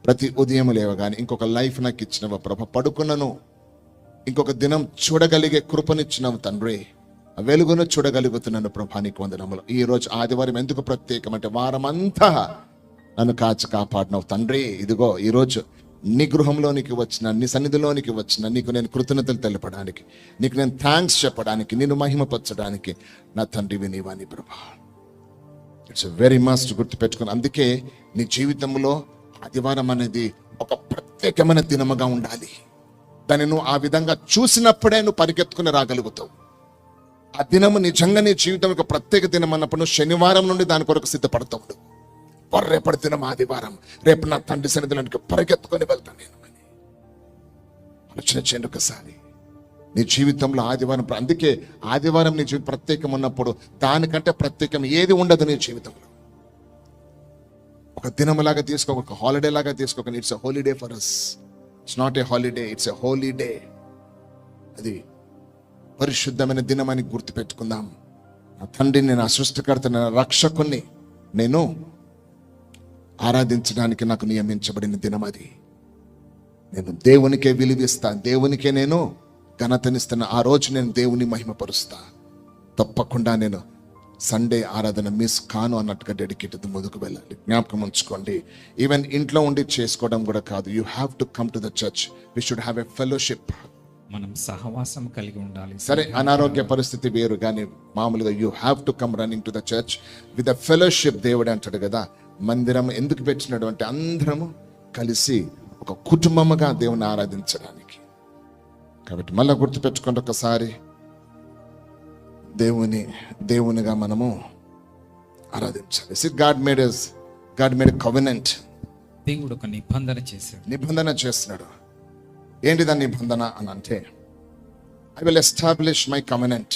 ప్రతి ఉదయం లేవగానే ఇంకొక లైఫ్ నాకు ఇచ్చినవ ప్రభ, పడుకున్నను ఇంకొక దినం చూడగలిగే కృపనిచ్చినవు తండ్రి, ఆ వెలుగును చూడగలుగుతున్నాను ప్రభా, నీకు వందనములు. ఈ రోజు ఆదివారం ఎందుకు ప్రత్యేకం అంటే వారమంతా నన్ను కాచి కాపాడినవు తండ్రి. ఇదిగో ఈరోజు నీ గృహంలోనికి వచ్చిన, నీ సన్నిధిలోనికి వచ్చిన నీకు నేను కృతజ్ఞతలు తెలపడానికి, నీకు నేను థ్యాంక్స్ చెప్పడానికి, నిన్ను మహిమపరచడానికి నా తండ్రివి నీవాని ప్రభా. ఇట్స్ వెరీ మస్ట్ గుర్తుపెట్టుకుని. అందుకే నీ జీవితంలో ఆదివారం అనేది ఒక ప్రత్యేకమైన దినముగా ఉండాలి. దాన్ని నువ్వు ఆ విధంగా చూసినప్పుడే నువ్వు పరిగెత్తుకుని రాగలుగుతావు. ఆ దినము నిజంగా నీ జీవితం ఒక ప్రత్యేక దినం అన్నప్పుడు నువ్వు శనివారం నుండి దాని కొరకు సిద్ధపడతావు. రేపటి దినం ఆదివారం, రేపు నా తండ్రి సన్నిధిలోనికి పరిగెత్తుకొని వెళ్తాను నేను అని ఆలోచన చేయండి ఒకసారి. నీ జీవితంలో ఆదివారం, అందుకే ఆదివారం నీ జీవితం ప్రత్యేకం ఉన్నప్పుడు దానికంటే ప్రత్యేకం ఏది ఉండదు నీ జీవితంలో. ఒక దినములాగా తీసుకో, ఒక హాలిడే లాగా తీసుకోక. It's a holiday for us. It's not a holiday, it's a holiday. అది పరిశుద్ధమైన దినం అని గుర్తుపెట్టుకుందాం. నా తండ్రిని, నేను సృష్టికర్త, రక్షకుని నేను ఆరాధించడానికి నాకు నియమించబడిన దినం అది. నేను దేవునికే విలువిస్తా, దేవునికే నేను ఘనతనిస్తున్నా. ఆ రోజు నేను దేవుని మహిమపరుస్తా. తప్పకుండా నేను సండే ఆరాధన మిస్ కాను అన్నట్టుగా డెడికేటెడ్ ముందుకు వెళ్ళాలి. జ్ఞాపకం ఉంచుకోండి. ఈవెన్ ఇంట్లో ఉండి చేసుకోవడం కూడా కాదు. You have to come to the church. We should have a fellowship. మనం సహవాసం కలిగి ఉండాలి. సరే, అనారోగ్య పరిస్థితి వేరు, కానీ మామూలుగా you have to come running to the church with a fellowship. దేవుడు అంటాడు కదా, మందిరం ఎందుకు పెట్టినాడు అంటే అందరము కలిసి ఒక కుటుంబముగా దేవుని ఆరాధించడానికి. కాబట్టి మళ్ళీ గుర్తుపెట్టుకోండి ఒకసారి, దేవునిగా మనము ఆరాధించాలి. God made a covenant. దేవుడు ఒక నిబంధన చేస్తున్నాడు. ఏంటి దాని నిబంధన అని అంటే, I will establish my covenant.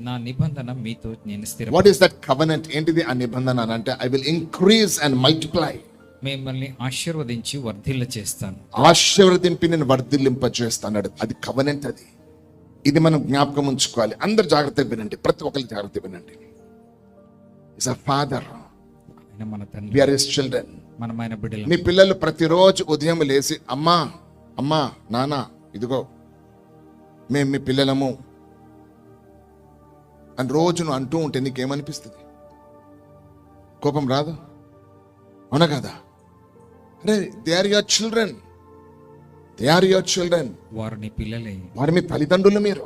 నా నిబంధన మీతో నేను స్థిర. What is that covenant? ఏంటిది ఆ నిబంధన అని అంటే, I will increase and multiply. మిమ్మల్ని ఆశీర్వదించి వర్ధిల్ల చేస్తాను. ఆశీర్వదింపి నేను వర్ధిల్లింప చేస్తాను. అది కవెనెంట్. ఇది మనం జ్ఞాపకం ఉంచుకోవాలి. అందరు జాగ్రత్తగా వినండి, ప్రతి ఒక్కరు జాగ్రత్తగా వినండి. ఇస్ అ ఫాదర్, మన తండ్రి, వి ఆర్ హిస్ చిల్డ్రన్. మనం ఆయన బిడ్డలు. నీ పిల్లలు ప్రతిరోజు ఉదయం లేచి అమ్మా అమ్మా నాన్న ఇదిగో మేము మీ పిల్లలము అని రోజు నువ్వు అంటూ ఉంటే నీకేమనిపిస్తుంది? కోపం రాదు? అవునా కదా? అరే, దే ఆర్ యువర్ చిల్డ్రన్. వారు మీ తల్లిదండ్రులు. మీరు